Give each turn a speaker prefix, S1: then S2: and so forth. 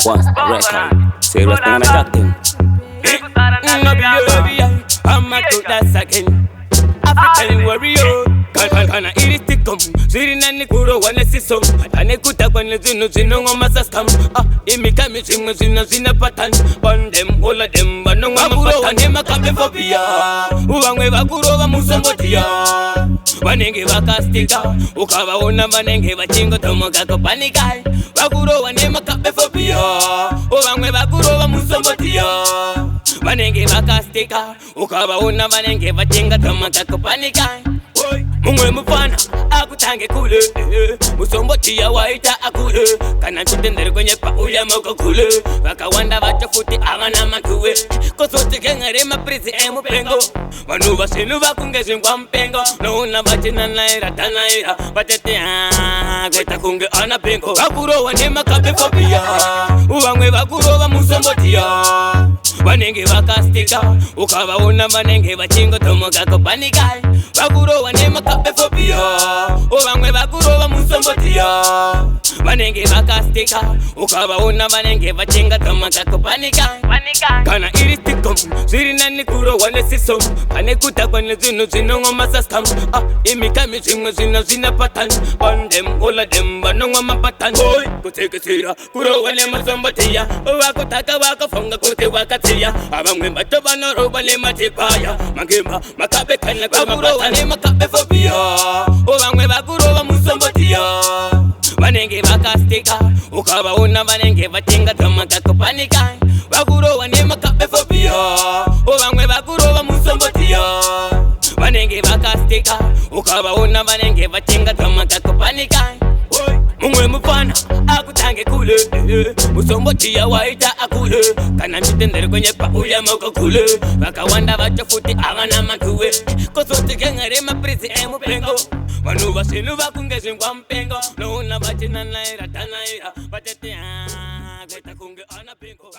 S1: Once record, say what's gonna talking. No be I'm a good ass again. African warrior, kana iristikum. Zirina ni kuro wane sisom. Atane kuta kwane zino ngoma saskam. Imikami zina patan. Bandem all of them banong ngoma patan. Makambe phobia. Uwangwe bakuro wa musombotia. Wanenge wakastika. Ukawa una wanenge wachingo tomoga kopanikai. Bakuro wane makambe phobia. Uwangwe bakuro wa musombotia. Wanenge wakastika. Ukawa una wanenge wachingo tomoga kopanikai. Mungwe mufana akutange kule musombotia waita akule kana chitendere kwenye pa uya moko kule wakawanda bachafuti abana makuwe kosote kengare maprizi emupengo wanu basinu bakungeze ngwa mpengo nouna bachina naira tanaira batete gweta kunge ana pengo bakuro wane makabe phobia uwangwe bakuro ba musombotia wanenge wakastika ukabaona wanenge bachingo tomoga kopanikai bakuro wane makabe phobia obangwe bakuro ba musombotia wanenge wakastika ukabaona wanenge bachinga tomoga kopanikai kana iristikum zirina ni kuro wane sisom kane kutakwane zino ngoma saskam imikami zina patan bandem all of them banong mapatan kuteke sira kuro wane musombotia wakutaka wakafonga kote wakatia abangwe bato banoro bale matipaya mangema makabe kana bakuro wane makabe phobia obangwe bakuro ba musombotia wanenge bakastika ukabaona wanenge batinga tomaga kopanikai bakuro wane makabe phobia obangwe bakuro ba musombotia wanenge bakastika ukabaona wanenge batinga tomaga kopanikai mungwe mufana akutange kule musombotia waita akule kana chitendere kwenye pa uya moko kule wakawanda bachafuti abana makuwe kosote kengare maprizi emupengo wanu basinu bakungeze ngwa mpengo nouna bachina naira tanaira batete gweta kunge ana pengo.